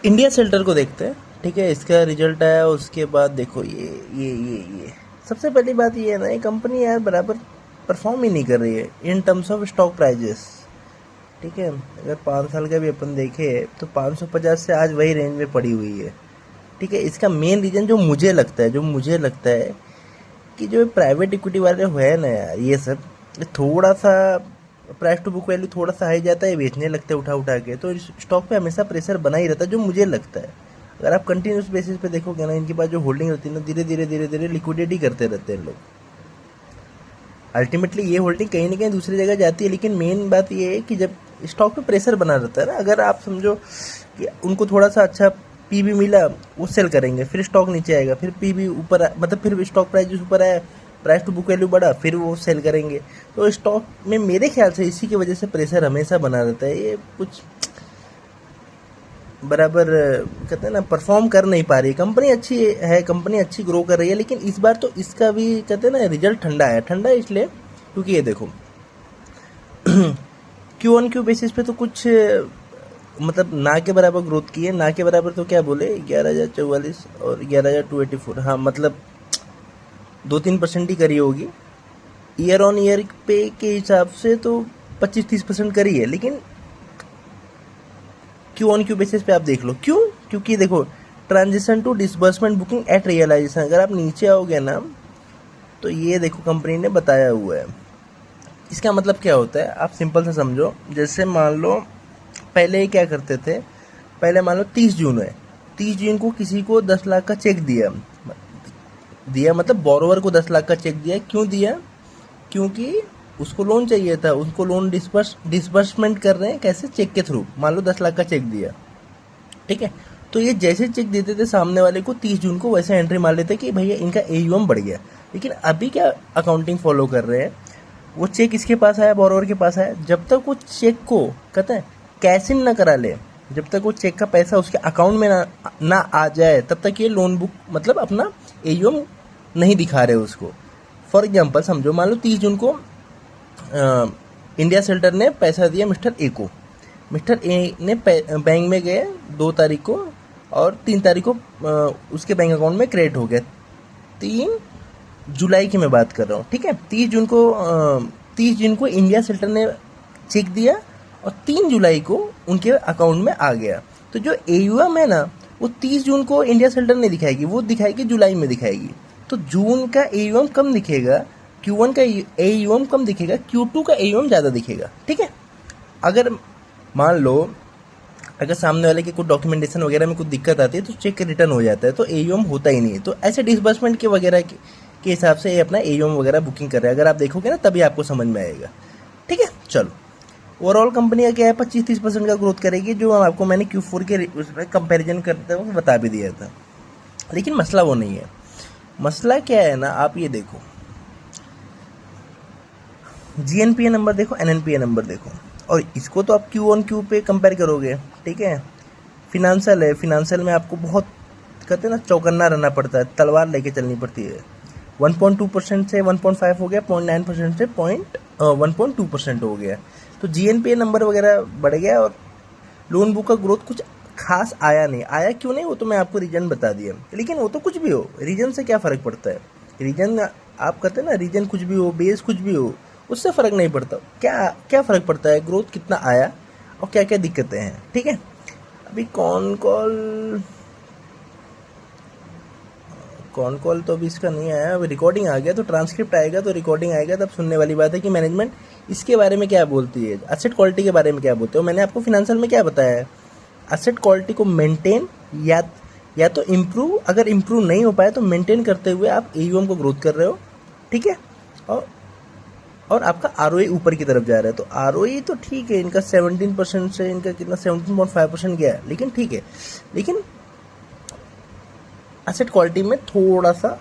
India shelter को देखते हैं। ठीक है, इसका रिजल्ट आया, उसके बाद देखो ये सबसे पहली बात ये है ना, ये कंपनी यार बराबर परफॉर्म ही नहीं कर रही है in terms of stock prices. ठीक है, अगर 5 साल का भी अपन देखें तो 550 से आज वही रेंज में पड़ी हुई है। ठीक है, इसका मेन रीजन जो मुझे लगता है कि जो प्राइवेट इक्विटी वाले हुए ना यार, ये सब ये थोड़ा सा प्राइस टू बुक वैल्यू थोड़ा सा हाई जाता है, बेचने लगते हैं उठा उठा के, तो स्टॉक पे हमेशा प्रेशर बना ही रहता है, जो मुझे लगता है। अगर आप कंटिन्यूस बेसिस पे देखोगे ना, इनके पास जो होल्डिंग रहती है ना, धीरे धीरे लिक्विडिटी करते रहते हैं लोग। अल्टीमेटली ये होल्डिंग कहीं ना कहीं दूसरी जगह जाती है, लेकिन मेन बात ये है कि जब स्टॉक पे प्रेशर बना रहता है ना, अगर आप समझो कि उनको थोड़ा सा अच्छा पीबी मिला, वो सेल करेंगे, फिर स्टॉक नीचे आएगा, फिर पीबी ऊपर मतलब फिर स्टॉक प्राइस ऊपर आया, प्राइस टू बुक वैल्यू बढ़ा, फिर वो सेल करेंगे। तो स्टॉक में मेरे ख्याल से इसी की वजह से प्रेशर हमेशा बना रहता है। ये कुछ बराबर कहते हैं ना, परफॉर्म कर नहीं पा रही। कंपनी अच्छी है, कंपनी अच्छी ग्रो कर रही है, लेकिन इस बार तो इसका भी कहते हैं ना रिजल्ट ठंडा है। ठंडा इसलिए क्योंकि ये देखो क्यू ऑन क्यू बेसिस पे तो कुछ मतलब ना के बराबर ग्रोथ की है। ना के बराबर तो क्या बोले, 11,044 और 11,284, हाँ मतलब 2-3% ही करी होगी। ईयर ऑन ईयर पे के हिसाब से तो 25-30% करी है, लेकिन क्यू ऑन क्यू बेसिस पे आप देख लो क्यों। क्योंकि देखो, transition to disbursement booking at realization, अगर आप नीचे आओगे ना तो ये देखो कंपनी ने बताया हुआ है। इसका मतलब क्या होता है, आप सिंपल से समझो। जैसे मान लो पहले ये क्या करते थे, पहले मान लो 30 जून है, 30 जून को किसी को 10 लाख का चेक दिया दिया मतलब बोरोवर को 10 लाख का चेक दिया। क्यों दिया? क्योंकि उसको लोन चाहिए था, उसको लोन डिसबर्समेंट कर रहे हैं कैसे, चेक के थ्रू। मान लो 10 लाख का चेक दिया, ठीक है, तो ये जैसे चेक देते थे सामने वाले को 30 जून को, वैसे एंट्री मार लेते कि भैया इनका एयूएम बढ़ गया। लेकिन अभी क्या अकाउंटिंग फॉलो कर रहे हैं, वो चेक इसके पास आया, बोरोवर के पास आया, जब तक वो चेक को कहते हैं कैश इन ना करा ले, जब तक वो चेक का पैसा उसके अकाउंट में ना आ जाए, तब तक ये लोन बुक मतलब अपना एयूएम नहीं दिखा रहे उसको। फॉर एग्जाम्पल समझो, मान लो 30 जून को इंडिया सेल्टर ने पैसा दिया मिस्टर ए को। मिस्टर ए ने बैंक में गए 2 तारीख को, और 3 तारीख को उसके बैंक अकाउंट में क्रेडिट हो गया। 3 जुलाई की मैं बात कर रहा हूँ, ठीक है। 30 जून को इंडिया सेल्टर ने चेक दिया, और 3 जुलाई को उनके अकाउंट में आ गया। तो जो एयूएम है ना, वो 30 जून को इंडिया सेल्टर नहीं दिखाएगी, वो दिखाएगी जुलाई में दिखाएगी। तो जून का एयूएम कम दिखेगा, Q1 का एयूएम कम दिखेगा, Q2 का एयूएम ज़्यादा दिखेगा, ठीक है। अगर मान लो अगर सामने वाले की कुछ डॉक्यूमेंटेशन वगैरह में कुछ दिक्कत आती है तो चेक रिटर्न हो जाता है, तो एयूएम होता ही नहीं है। तो ऐसे डिसबर्समेंट के वगैरह के हिसाब से ये अपना एयूएम वगैरह बुकिंग कर रहा है। अगर आप देखोगे ना तभी आपको समझ में आएगा, ठीक है। चलो, ओवरऑल कंपनी का क्या है, 25-30% का ग्रोथ करेगी, जो आपको मैंने Q4 के उसमें कंपेरिजन करते हुए बता भी दिया था। लेकिन मसला वो नहीं है। मसला क्या है ना, आप ये देखो, जीएनपीए नंबर देखो, एनएनपीए नंबर देखो, और इसको तो आप क्यू ऑन क्यू पे कंपेयर करोगे, ठीक है। फिनेंशियल है, फिनेंशियल में आपको बहुत कहते हैं ना चौकन्ना रहना पड़ता है, तलवार लेके चलनी पड़ती है। 1.2% से 1.5 हो गया, 0.9% से 1.2% हो गया। तो जीएनपीए नंबर वगैरह बढ़ गया, और लोन बुक का ग्रोथ कुछ खास आया नहीं। आया क्यों नहीं, वो तो मैं आपको रीजन बता दिया। लेकिन वो तो कुछ भी हो, रीजन से क्या फ़र्क पड़ता है। रीजन आप कहते हैं ना, रीजन कुछ भी हो, बेस कुछ भी हो, उससे फ़र्क नहीं पड़ता। क्या क्या फ़र्क पड़ता है, ग्रोथ कितना आया और क्या क्या दिक्कतें हैं, ठीक है। अभी कौन कॉल तो अभी इसका नहीं आया, अभी रिकॉर्डिंग आ गया, तो ट्रांसक्रिप्ट आएगा, तो रिकॉर्डिंग आएगा तब सुनने वाली बात है कि मैनेजमेंट इसके बारे में क्या बोलती है, एसेट क्वालिटी के बारे में क्या बोलते हो। मैंने आपको फिनेंशियल में क्या बताया है, एसेट क्वालिटी को मेंटेन या तो इम्प्रूव, अगर इम्प्रूव नहीं हो पाए तो मेंटेन करते हुए आप एयूएम को ग्रोथ कर रहे हो, ठीक है। और आपका आरओई ऊपर की तरफ जा रहा है। तो आरओई तो ठीक है, इनका 17% से इनका कितना 17.5% गया है, लेकिन ठीक है। लेकिन एसेट क्वालिटी में थोड़ा सा